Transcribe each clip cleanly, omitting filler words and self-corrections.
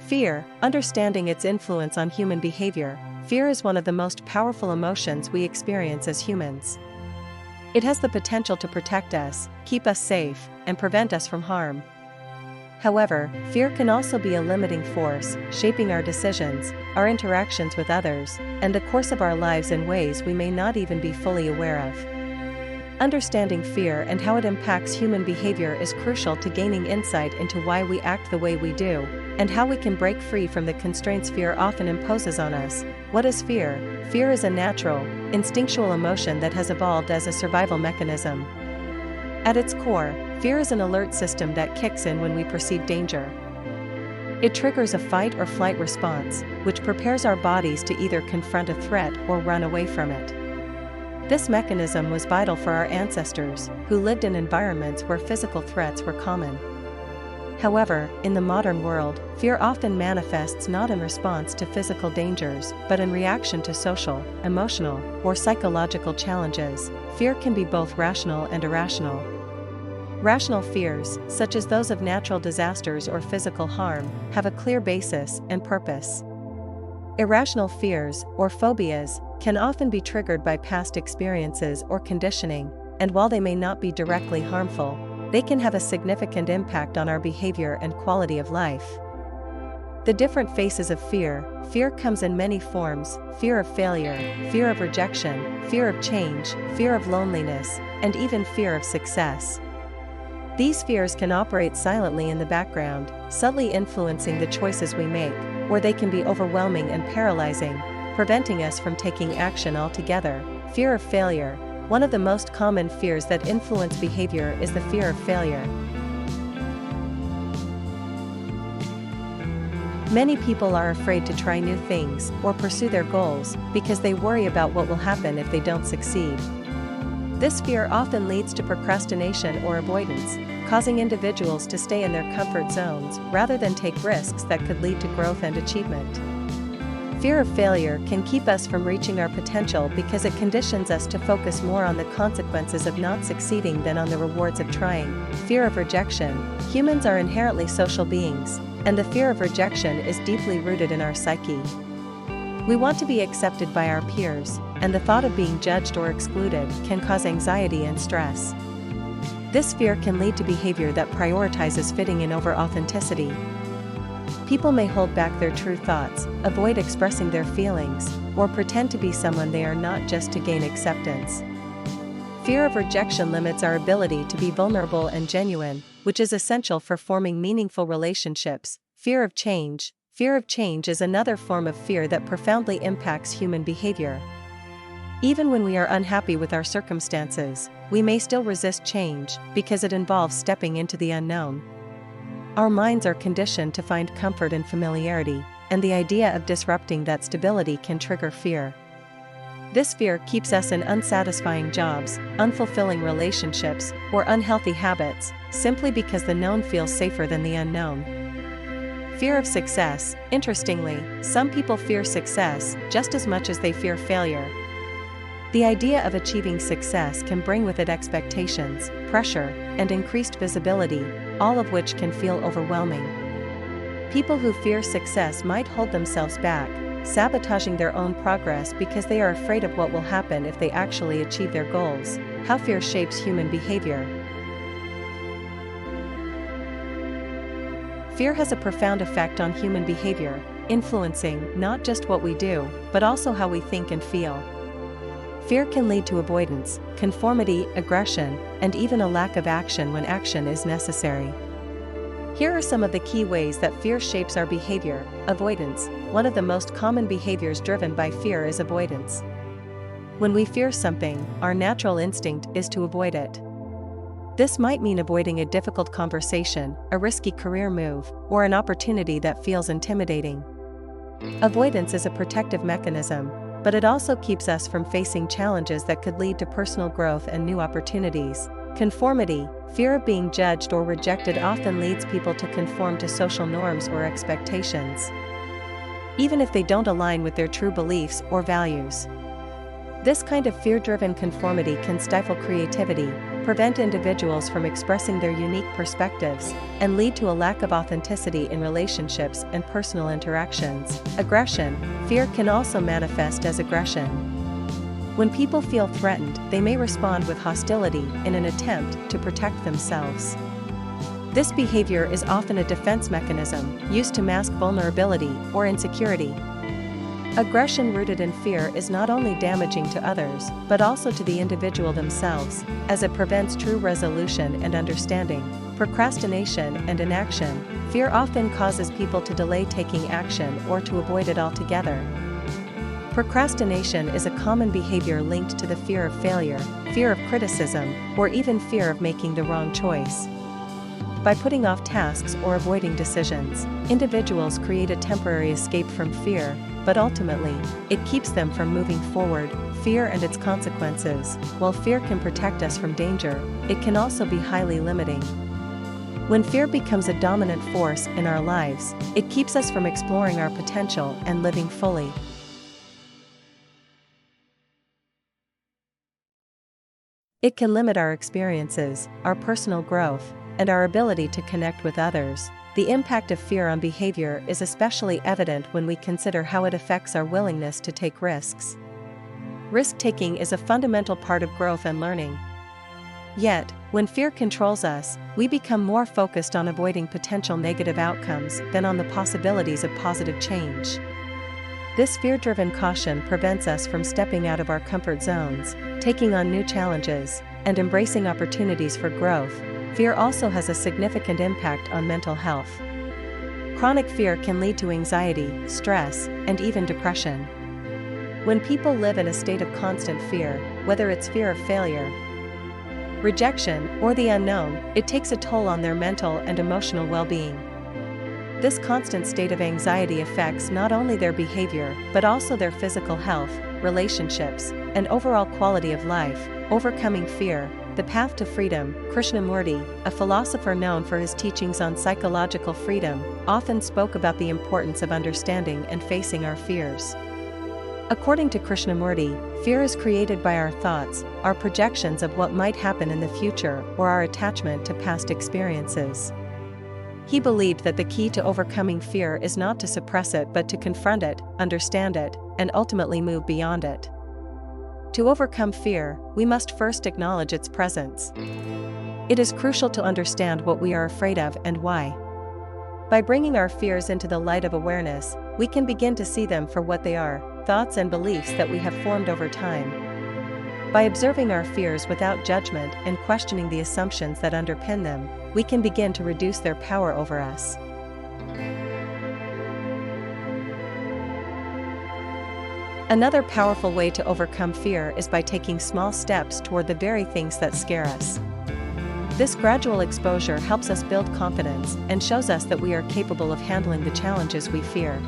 Fear, understanding its influence on human behavior. Fear is one of the most powerful emotions we experience as humans. It has the potential to protect us, keep us safe, and prevent us from harm. However, fear can also be a limiting force, shaping our decisions, our interactions with others, and the course of our lives in ways we may not even be fully aware of. Understanding fear and how it impacts human behavior is crucial to gaining insight into why we act the way we do, and how we can break free from the constraints fear often imposes on us. What is fear? Fear is a natural, instinctual emotion that has evolved as a survival mechanism. At its core, fear is an alert system that kicks in when we perceive danger. It triggers a fight or flight response, which prepares our bodies to either confront a threat or run away from it. This mechanism was vital for our ancestors, who lived in environments where physical threats were common. However, in the modern world, fear often manifests not in response to physical dangers, but in reaction to social, emotional, or psychological challenges. Fear can be both rational and irrational. Rational fears, such as those of natural disasters or physical harm, have a clear basis and purpose. Irrational fears, or phobias, can often be triggered by past experiences or conditioning, and while they may not be directly harmful, they can have a significant impact on our behavior and quality of life. The different faces of fear. Fear comes in many forms: fear of failure, fear of rejection, fear of change, fear of loneliness, and even fear of success. These fears can operate silently in the background, subtly influencing the choices we make, or they can be overwhelming and paralyzing, preventing us from taking action altogether. Fear of failure. One of the most common fears that influence behavior is the fear of failure. Many people are afraid to try new things or pursue their goals because they worry about what will happen if they don't succeed. This fear often leads to procrastination or avoidance, causing individuals to stay in their comfort zones rather than take risks that could lead to growth and achievement. Fear of failure can keep us from reaching our potential because it conditions us to focus more on the consequences of not succeeding than on the rewards of trying. Fear of rejection. Humans are inherently social beings, and the fear of rejection is deeply rooted in our psyche. We want to be accepted by our peers, and the thought of being judged or excluded can cause anxiety and stress. This fear can lead to behavior that prioritizes fitting in over authenticity. People may hold back their true thoughts, avoid expressing their feelings, or pretend to be someone they are not just to gain acceptance. Fear of rejection limits our ability to be vulnerable and genuine, which is essential for forming meaningful relationships. Fear of change. Fear of change is another form of fear that profoundly impacts human behavior. Even when we are unhappy with our circumstances, we may still resist change because it involves stepping into the unknown. Our minds are conditioned to find comfort in familiarity, and the idea of disrupting that stability can trigger fear. This fear keeps us in unsatisfying jobs, unfulfilling relationships, or unhealthy habits, simply because the known feels safer than the unknown. Fear of success. Interestingly, some people fear success just as much as they fear failure. The idea of achieving success can bring with it expectations, pressure, and increased visibility, all of which can feel overwhelming. People who fear success might hold themselves back, sabotaging their own progress because they are afraid of what will happen if they actually achieve their goals. How fear shapes human behavior. Fear has a profound effect on human behavior, influencing not just what we do, but also how we think and feel. Fear can lead to avoidance, conformity, aggression, and even a lack of action when action is necessary. Here are some of the key ways that fear shapes our behavior. Avoidance. One of the most common behaviors driven by fear is avoidance. When we fear something, our natural instinct is to avoid it. This might mean avoiding a difficult conversation, a risky career move, or an opportunity that feels intimidating. Avoidance is a protective mechanism, but it also keeps us from facing challenges that could lead to personal growth and new opportunities. Conformity. Fear of being judged or rejected often leads people to conform to social norms or expectations, even if they don't align with their true beliefs or values. This kind of fear-driven conformity can stifle creativity, prevent individuals from expressing their unique perspectives, and lead to a lack of authenticity in relationships and personal interactions. Aggression. Fear can also manifest as aggression. When people feel threatened, they may respond with hostility in an attempt to protect themselves. This behavior is often a defense mechanism used to mask vulnerability or insecurity. Aggression rooted in fear is not only damaging to others, but also to the individual themselves, as it prevents true resolution and understanding. Procrastination and inaction. Fear often causes people to delay taking action or to avoid it altogether. Procrastination is a common behavior linked to the fear of failure, fear of criticism, or even fear of making the wrong choice. By putting off tasks or avoiding decisions, individuals create a temporary escape from fear, but ultimately, it keeps them from moving forward. Fear and its consequences. While fear can protect us from danger, it can also be highly limiting. When fear becomes a dominant force in our lives, it keeps us from exploring our potential and living fully. It can limit our experiences, our personal growth, and our ability to connect with others. The impact of fear on behavior is especially evident when we consider how it affects our willingness to take risks. Risk-taking is a fundamental part of growth and learning. Yet, when fear controls us, we become more focused on avoiding potential negative outcomes than on the possibilities of positive change. This fear-driven caution prevents us from stepping out of our comfort zones, taking on new challenges, and embracing opportunities for growth. Fear also has a significant impact on mental health. Chronic fear can lead to anxiety, stress, and even depression. When people live in a state of constant fear, whether it's fear of failure, rejection, or the unknown, it takes a toll on their mental and emotional well-being. This constant state of anxiety affects not only their behavior, but also their physical health, relationships, and overall quality of life. Overcoming fear. The Path to Freedom. Krishnamurti, a philosopher known for his teachings on psychological freedom, often spoke about the importance of understanding and facing our fears. According to Krishnamurti, fear is created by our thoughts, our projections of what might happen in the future, or our attachment to past experiences. He believed that the key to overcoming fear is not to suppress it but to confront it, understand it, and ultimately move beyond it. To overcome fear, we must first acknowledge its presence. It is crucial to understand what we are afraid of and why. By bringing our fears into the light of awareness, we can begin to see them for what they are, thoughts and beliefs that we have formed over time. By observing our fears without judgment and questioning the assumptions that underpin them, we can begin to reduce their power over us. Another powerful way to overcome fear is by taking small steps toward the very things that scare us. This gradual exposure helps us build confidence and shows us that we are capable of handling the challenges we fear.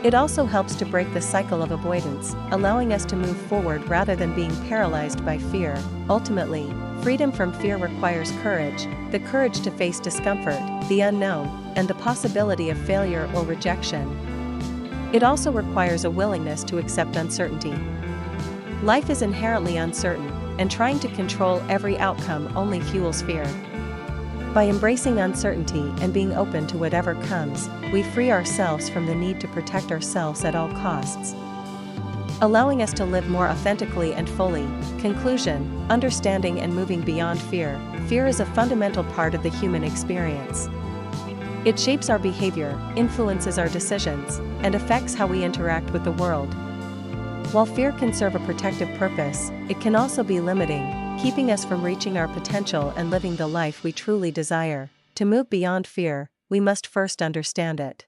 It also helps to break the cycle of avoidance, allowing us to move forward rather than being paralyzed by fear. Ultimately, freedom from fear requires courage, the courage to face discomfort, the unknown, and the possibility of failure or rejection. It also requires a willingness to accept uncertainty. Life is inherently uncertain, and trying to control every outcome only fuels fear. By embracing uncertainty and being open to whatever comes, we free ourselves from the need to protect ourselves at all costs, allowing us to live more authentically and fully. Conclusion: understanding and moving beyond fear. Fear is a fundamental part of the human experience. It shapes our behavior, influences our decisions, and affects how we interact with the world. While fear can serve a protective purpose, it can also be limiting, keeping us from reaching our potential and living the life we truly desire. To move beyond fear, we must first understand it.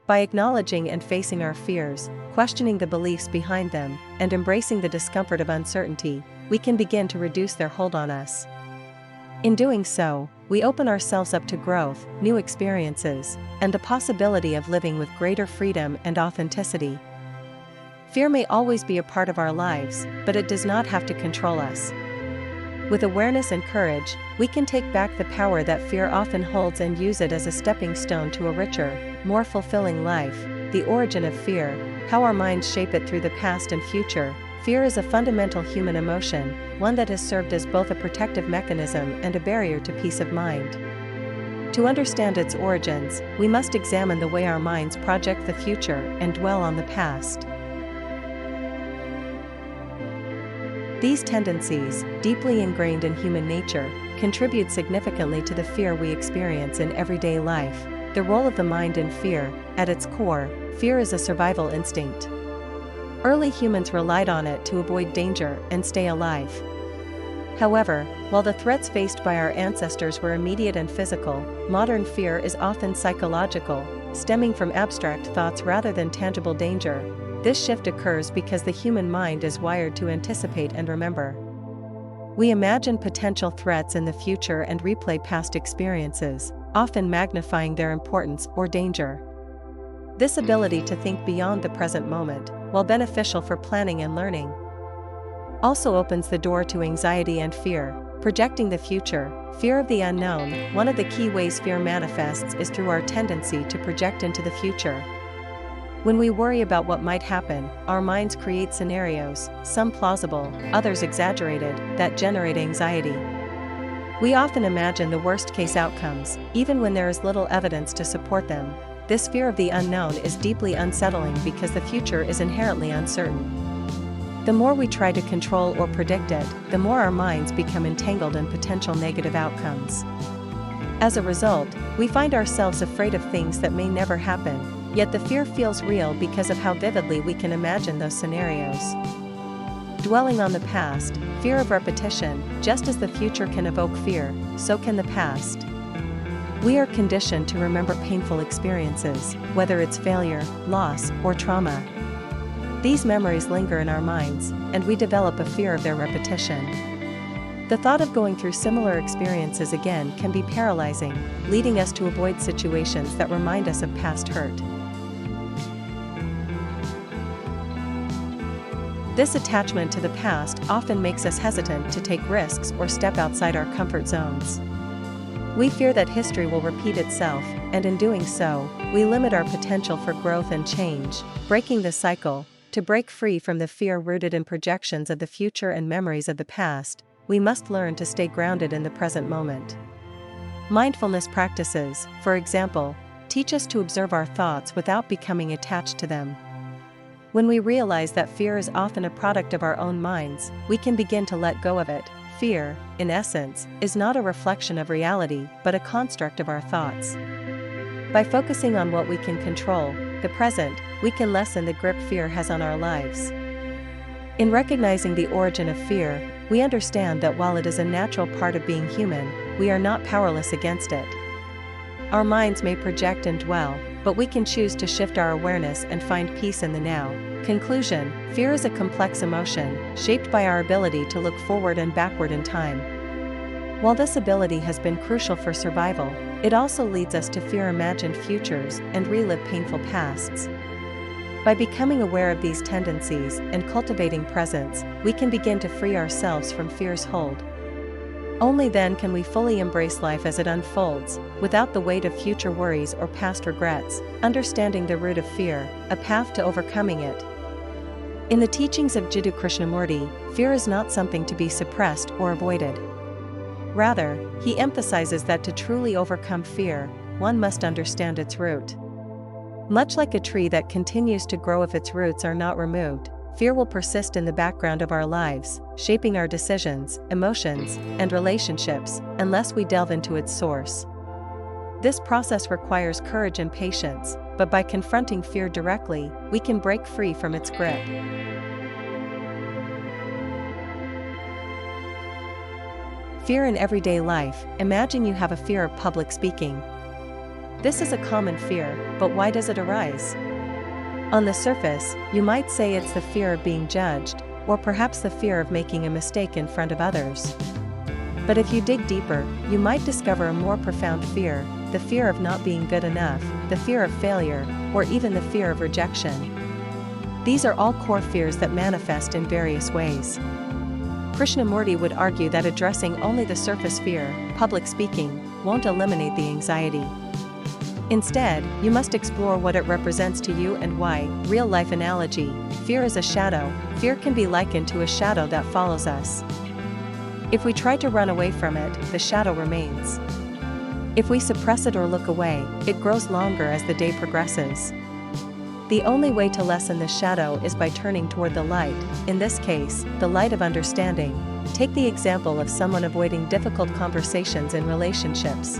By acknowledging and facing our fears, questioning the beliefs behind them, and embracing the discomfort of uncertainty, we can begin to reduce their hold on us. In doing so, we open ourselves up to growth, new experiences, and the possibility of living with greater freedom and authenticity. Fear may always be a part of our lives, but it does not have to control us. With awareness and courage, we can take back the power that fear often holds and use it as a stepping stone to a richer, more fulfilling life. The origin of fear, how our minds shape it through the past and future. Fear is a fundamental human emotion, one that has served as both a protective mechanism and a barrier to peace of mind. To understand its origins, we must examine the way our minds project the future and dwell on the past. These tendencies, deeply ingrained in human nature, contribute significantly to the fear we experience in everyday life. The role of the mind in fear: at its core, fear is a survival instinct. Early humans relied on it to avoid danger and stay alive. However, while the threats faced by our ancestors were immediate and physical, modern fear is often psychological, stemming from abstract thoughts rather than tangible danger. This shift occurs because the human mind is wired to anticipate and remember. We imagine potential threats in the future and replay past experiences, often magnifying their importance or danger. This ability to think beyond the present moment, while beneficial for planning and learning, also opens the door to anxiety and fear. Projecting the future, fear of the unknown. One of the key ways fear manifests is through our tendency to project into the future. When we worry about what might happen, our minds create scenarios, some plausible, others exaggerated, that generate anxiety. We often imagine the worst-case outcomes, even when there is little evidence to support them. This fear of the unknown is deeply unsettling because the future is inherently uncertain. The more we try to control or predict it, the more our minds become entangled in potential negative outcomes. As a result, we find ourselves afraid of things that may never happen, yet the fear feels real because of how vividly we can imagine those scenarios. Dwelling on the past, fear of repetition. Just as the future can evoke fear, so can the past. We are conditioned to remember painful experiences, whether it's failure, loss, or trauma. These memories linger in our minds, and we develop a fear of their repetition. The thought of going through similar experiences again can be paralyzing, leading us to avoid situations that remind us of past hurt. This attachment to the past often makes us hesitant to take risks or step outside our comfort zones. We fear that history will repeat itself, and in doing so, we limit our potential for growth and change. Breaking the cycle. To break free from the fear rooted in projections of the future and memories of the past, we must learn to stay grounded in the present moment. Mindfulness practices, for example, teach us to observe our thoughts without becoming attached to them. When we realize that fear is often a product of our own minds, we can begin to let go of it. Fear, in essence, is not a reflection of reality, but a construct of our thoughts. By focusing on what we can control, the present, we can lessen the grip fear has on our lives. In recognizing the origin of fear, we understand that while it is a natural part of being human, we are not powerless against it. Our minds may project and dwell, but we can choose to shift our awareness and find peace in the now. Conclusion: fear is a complex emotion, shaped by our ability to look forward and backward in time. While this ability has been crucial for survival, it also leads us to fear imagined futures and relive painful pasts. By becoming aware of these tendencies and cultivating presence, we can begin to free ourselves from fear's hold. Only then can we fully embrace life as it unfolds, without the weight of future worries or past regrets. Understanding the root of fear, a path to overcoming it. In the teachings of Jiddu Krishnamurti, fear is not something to be suppressed or avoided. Rather, he emphasizes that to truly overcome fear, one must understand its root. Much like a tree that continues to grow if its roots are not removed, fear will persist in the background of our lives, shaping our decisions, emotions, and relationships, unless we delve into its source. This process requires courage and patience, but by confronting fear directly, we can break free from its grip. Fear in everyday life. Imagine you have a fear of public speaking. This is a common fear, but why does it arise? On the surface, you might say it's the fear of being judged, or perhaps the fear of making a mistake in front of others. But if you dig deeper, you might discover a more profound fear: the fear of not being good enough, the fear of failure, or even the fear of rejection. These are all core fears that manifest in various ways. Krishnamurti would argue that addressing only the surface fear, public speaking, won't eliminate the anxiety. Instead, you must explore what it represents to you and why. Real-life analogy: fear is a shadow. Fear can be likened to a shadow that follows us. If we try to run away from it, the shadow remains. If we suppress it or look away, it grows longer as the day progresses. The only way to lessen the shadow is by turning toward the light, in this case, the light of understanding. Take the example of someone avoiding difficult conversations in relationships.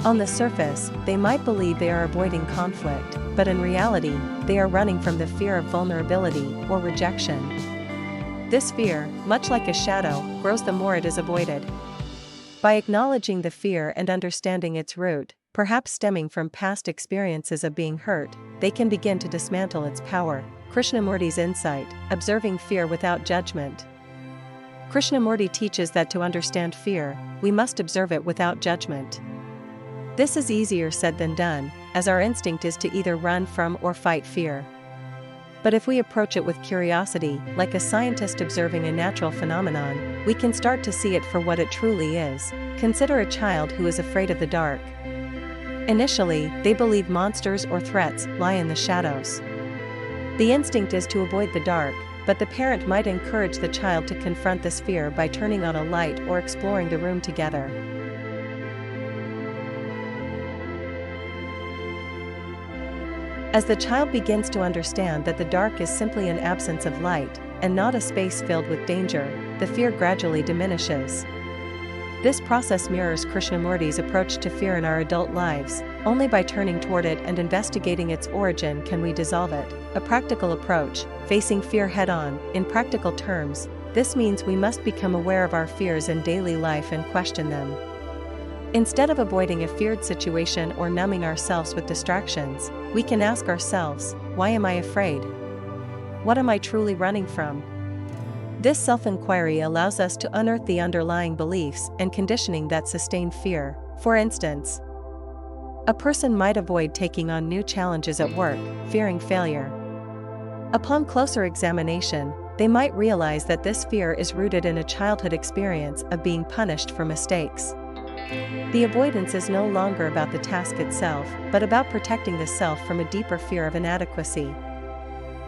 On the surface, they might believe they are avoiding conflict, but in reality, they are running from the fear of vulnerability or rejection. This fear, much like a shadow, grows the more it is avoided. By acknowledging the fear and understanding its root, perhaps stemming from past experiences of being hurt, they can begin to dismantle its power. Krishnamurti's insight: observing fear without judgment. Krishnamurti teaches that to understand fear, we must observe it without judgment. This is easier said than done, as our instinct is to either run from or fight fear. But if we approach it with curiosity, like a scientist observing a natural phenomenon, we can start to see it for what it truly is. Consider a child who is afraid of the dark. Initially, they believe monsters or threats lie in the shadows. The instinct is to avoid the dark, but the parent might encourage the child to confront this fear by turning on a light or exploring the room together. As the child begins to understand that the dark is simply an absence of light, and not a space filled with danger, the fear gradually diminishes. This process mirrors Krishnamurti's approach to fear in our adult lives. Only by turning toward it and investigating its origin can we dissolve it. A practical approach: facing fear head-on. In practical terms, this means we must become aware of our fears in daily life and question them. Instead of avoiding a feared situation or numbing ourselves with distractions, we can ask ourselves, why am I afraid? What am I truly running from? This self-inquiry allows us to unearth the underlying beliefs and conditioning that sustain fear. For instance, a person might avoid taking on new challenges at work, fearing failure. Upon closer examination, they might realize that this fear is rooted in a childhood experience of being punished for mistakes. The avoidance is no longer about the task itself, but about protecting the self from a deeper fear of inadequacy.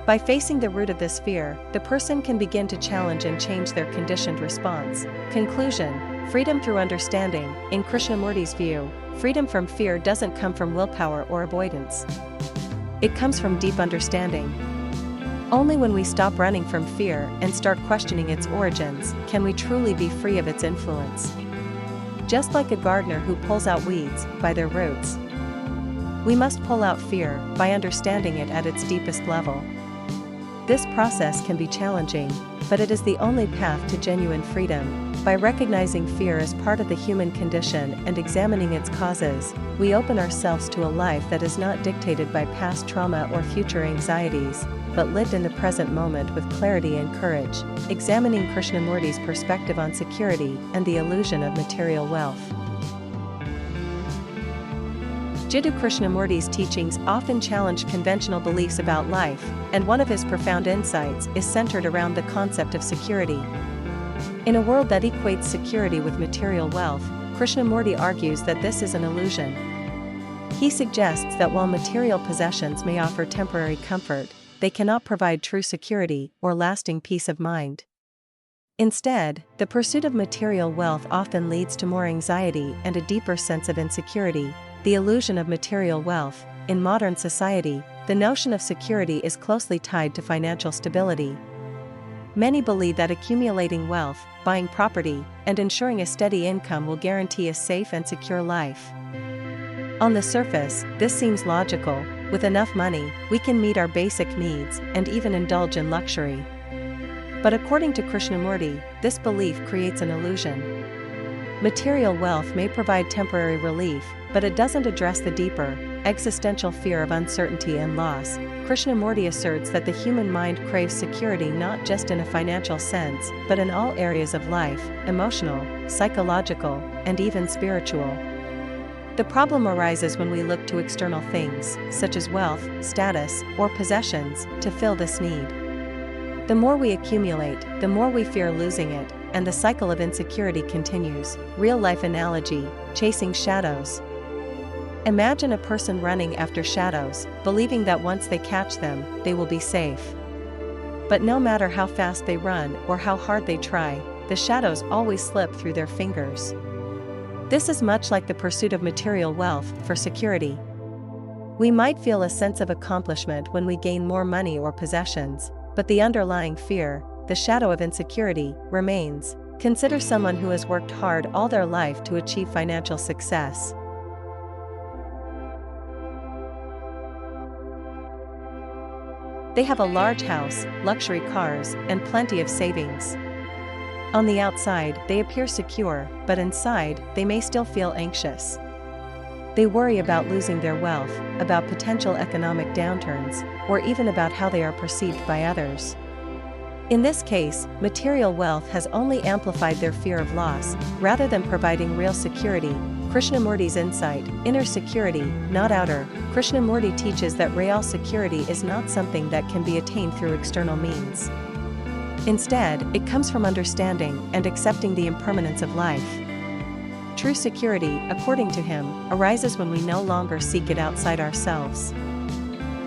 By facing the root of this fear, the person can begin to challenge and change their conditioned response. Conclusion: freedom through understanding. In Krishnamurti's view, freedom from fear doesn't come from willpower or avoidance. It comes from deep understanding. Only when we stop running from fear and start questioning its origins can we truly be free of its influence. Just like a gardener who pulls out weeds by their roots, we must pull out fear by understanding it at its deepest level. This process can be challenging, but it is the only path to genuine freedom. By recognizing fear as part of the human condition and examining its causes, we open ourselves to a life that is not dictated by past trauma or future anxieties, but lived in the present moment with clarity and courage. Examining Krishnamurti's perspective on security and the illusion of material wealth. Jiddu Krishnamurti's teachings often challenge conventional beliefs about life, and one of his profound insights is centered around the concept of security. In a world that equates security with material wealth, Krishnamurti argues that this is an illusion. He suggests that while material possessions may offer temporary comfort, they cannot provide true security or lasting peace of mind. Instead, the pursuit of material wealth often leads to more anxiety and a deeper sense of insecurity. The illusion of material wealth. In modern society, the notion of security is closely tied to financial stability. Many believe that accumulating wealth, buying property, and ensuring a steady income will guarantee a safe and secure life. On the surface, this seems logical. With enough money, we can meet our basic needs and even indulge in luxury. But according to Krishnamurti, this belief creates an illusion. Material wealth may provide temporary relief, but it doesn't address the deeper, existential fear of uncertainty and loss. Krishnamurti asserts that the human mind craves security not just in a financial sense, but in all areas of life: emotional, psychological, and even spiritual. The problem arises when we look to external things, such as wealth, status, or possessions, to fill this need. The more we accumulate, the more we fear losing it, and the cycle of insecurity continues. Real-life analogy: chasing shadows. Imagine a person running after shadows, believing that once they catch them, they will be safe. But no matter how fast they run or how hard they try, the shadows always slip through their fingers. This is much like the pursuit of material wealth for security. We might feel a sense of accomplishment when we gain more money or possessions, but the underlying fear, the shadow of insecurity, remains. Consider someone who has worked hard all their life to achieve financial success. They have a large house, luxury cars, and plenty of savings. On the outside, they appear secure, but inside, they may still feel anxious. They worry about losing their wealth, about potential economic downturns, or even about how they are perceived by others. In this case, material wealth has only amplified their fear of loss, rather than providing real security. Krishnamurti's insight: inner security, not outer. Krishnamurti teaches that real security is not something that can be attained through external means. Instead, it comes from understanding and accepting the impermanence of life. True security, according to him, arises when we no longer seek it outside ourselves.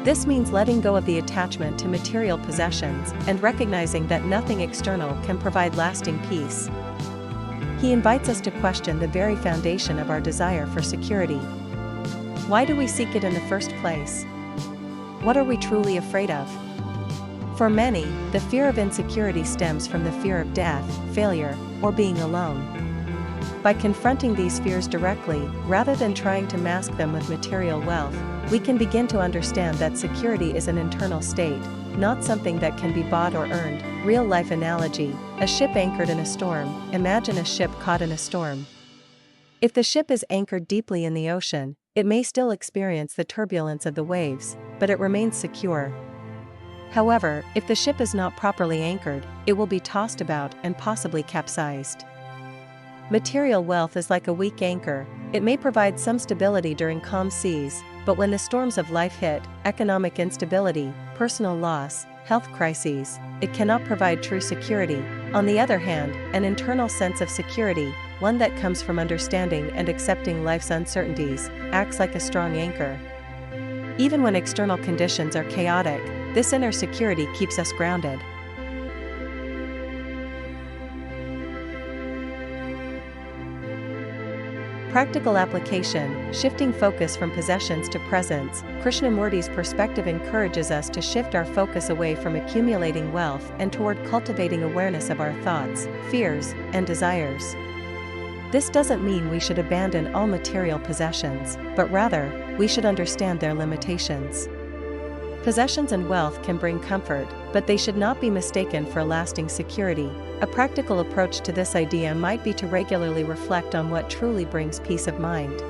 This means letting go of the attachment to material possessions and recognizing that nothing external can provide lasting peace. He invites us to question the very foundation of our desire for security. Why do we seek it in the first place? What are we truly afraid of? For many, the fear of insecurity stems from the fear of death, failure, or being alone. By confronting these fears directly, rather than trying to mask them with material wealth, we can begin to understand that security is an internal state, not something that can be bought or earned. Real-life analogy: a ship anchored in a storm. Imagine a ship caught in a storm. If the ship is anchored deeply in the ocean, it may still experience the turbulence of the waves, but it remains secure. However, if the ship is not properly anchored, it will be tossed about and possibly capsized. Material wealth is like a weak anchor. It may provide some stability during calm seas, but when the storms of life hit, economic instability, personal loss, health crises, it cannot provide true security. On the other hand, an internal sense of security, one that comes from understanding and accepting life's uncertainties, acts like a strong anchor. Even when external conditions are chaotic, this inner security keeps us grounded. Practical application: shifting focus from possessions to presence. Krishnamurti's perspective encourages us to shift our focus away from accumulating wealth and toward cultivating awareness of our thoughts, fears, and desires. This doesn't mean we should abandon all material possessions, but rather, we should understand their limitations. Possessions and wealth can bring comfort, but they should not be mistaken for lasting security. A practical approach to this idea might be to regularly reflect on what truly brings peace of mind.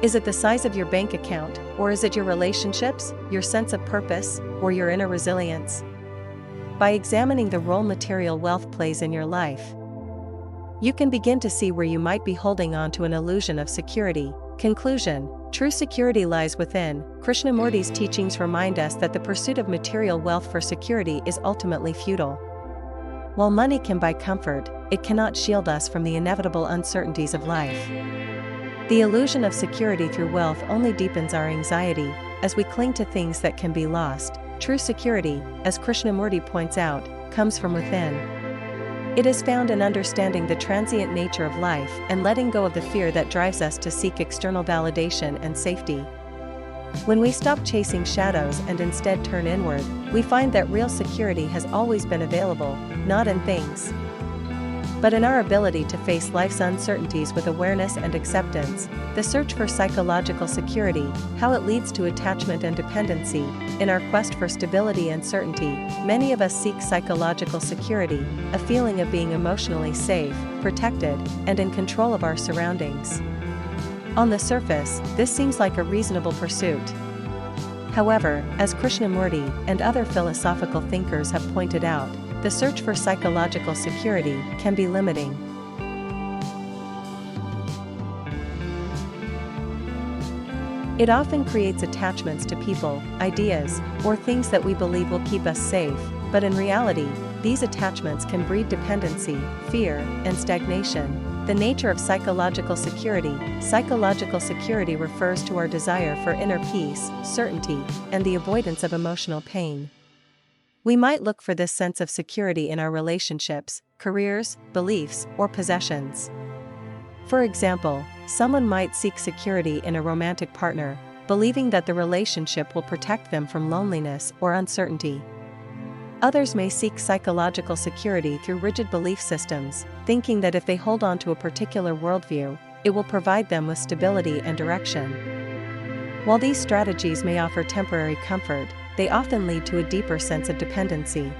Is it the size of your bank account, or is it your relationships, your sense of purpose, or your inner resilience? By examining the role material wealth plays in your life, you can begin to see where you might be holding on to an illusion of security. Conclusion: true security lies within. Krishnamurti's teachings remind us that the pursuit of material wealth for security is ultimately futile. While money can buy comfort, it cannot shield us from the inevitable uncertainties of life. The illusion of security through wealth only deepens our anxiety, as we cling to things that can be lost. True security, as Krishnamurti points out, comes from within. It is found in understanding the transient nature of life and letting go of the fear that drives us to seek external validation and safety. When we stop chasing shadows and instead turn inward, we find that real security has always been available, not in things, but in our ability to face life's uncertainties with awareness and acceptance. The search for psychological security, how it leads to attachment and dependency. In our quest for stability and certainty, many of us seek psychological security, a feeling of being emotionally safe, protected, and in control of our surroundings. On the surface, this seems like a reasonable pursuit. However, as Krishnamurti and other philosophical thinkers have pointed out, the search for psychological security can be limiting. It often creates attachments to people, ideas, or things that we believe will keep us safe, but in reality, these attachments can breed dependency, fear, and stagnation. The nature of psychological security. Psychological security refers to our desire for inner peace, certainty, and the avoidance of emotional pain. We might look for this sense of security in our relationships, careers, beliefs, or possessions. For example, someone might seek security in a romantic partner, believing that the relationship will protect them from loneliness or uncertainty. Others may seek psychological security through rigid belief systems, thinking that if they hold on to a particular worldview, it will provide them with stability and direction. While these strategies may offer temporary comfort, they often lead to a deeper sense of dependency.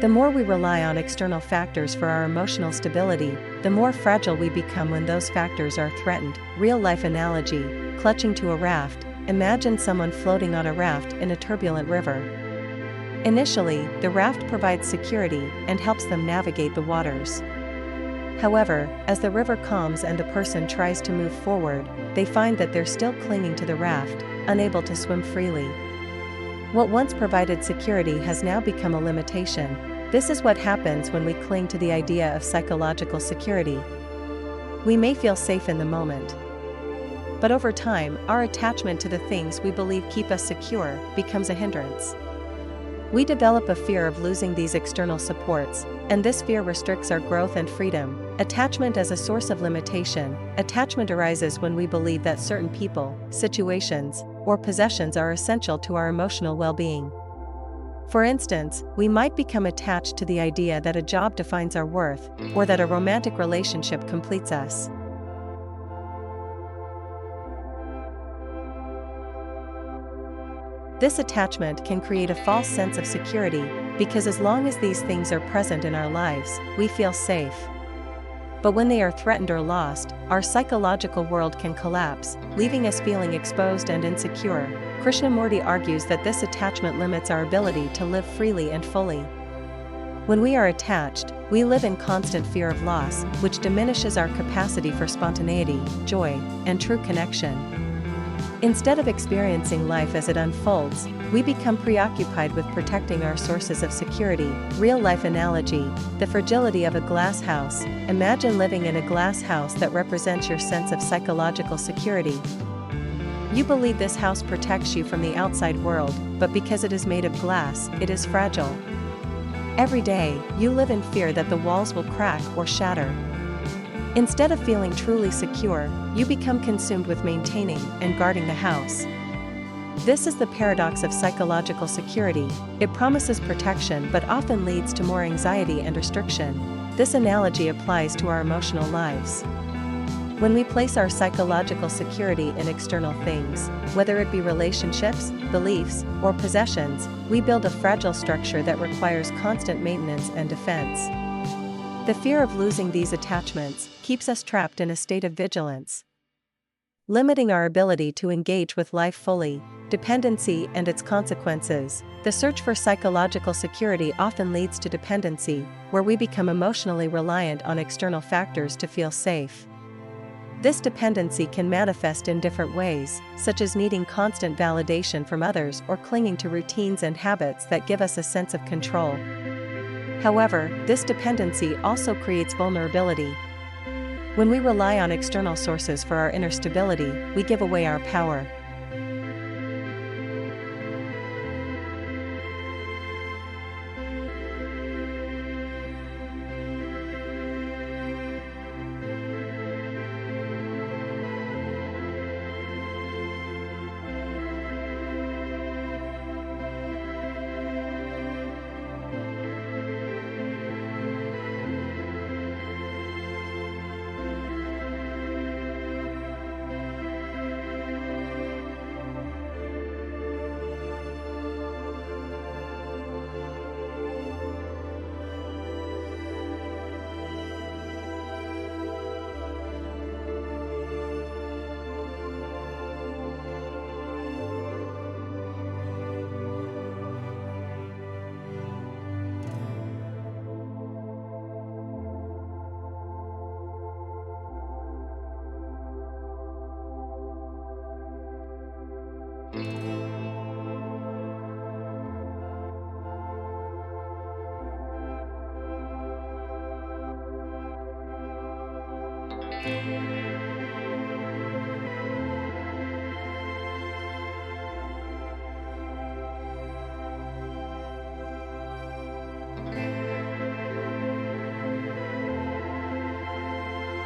The more we rely on external factors for our emotional stability, the more fragile we become when those factors are threatened. Real-life analogy: clutching to a raft. Imagine someone floating on a raft in a turbulent river. Initially, the raft provides security and helps them navigate the waters. However, as the river calms and the person tries to move forward, they find that they're still clinging to the raft, unable to swim freely. What once provided security has now become a limitation. This is what happens when we cling to the idea of psychological security. We may feel safe in the moment, but over time, our attachment to the things we believe keep us secure becomes a hindrance. We develop a fear of losing these external supports, and this fear restricts our growth and freedom. Attachment as a source of limitation. Attachment arises when we believe that certain people, situations, or possessions are essential to our emotional well-being. For instance, we might become attached to the idea that a job defines our worth, or that a romantic relationship completes us. This attachment can create a false sense of security, because as long as these things are present in our lives, we feel safe. But when they are threatened or lost, our psychological world can collapse, leaving us feeling exposed and insecure. Krishnamurti argues that this attachment limits our ability to live freely and fully. When we are attached, we live in constant fear of loss, which diminishes our capacity for spontaneity, joy, and true connection. Instead of experiencing life as it unfolds, we become preoccupied with protecting our sources of security. Real-life analogy: the fragility of a glass house. Imagine living in a glass house that represents your sense of psychological security. You believe this house protects you from the outside world, but because it is made of glass, it is fragile. Every day, you live in fear that the walls will crack or shatter. Instead of feeling truly secure, you become consumed with maintaining and guarding the house. This is the paradox of psychological security. It promises protection but often leads to more anxiety and restriction. This analogy applies to our emotional lives. When we place our psychological security in external things, whether it be relationships, beliefs, or possessions, we build a fragile structure that requires constant maintenance and defense. The fear of losing these attachments keeps us trapped in a state of vigilance, limiting our ability to engage with life fully. Dependency and its consequences. The search for psychological security often leads to dependency, where we become emotionally reliant on external factors to feel safe. This dependency can manifest in different ways, such as needing constant validation from others or clinging to routines and habits that give us a sense of control. However, this dependency also creates vulnerability. When we rely on external sources for our inner stability, we give away our power.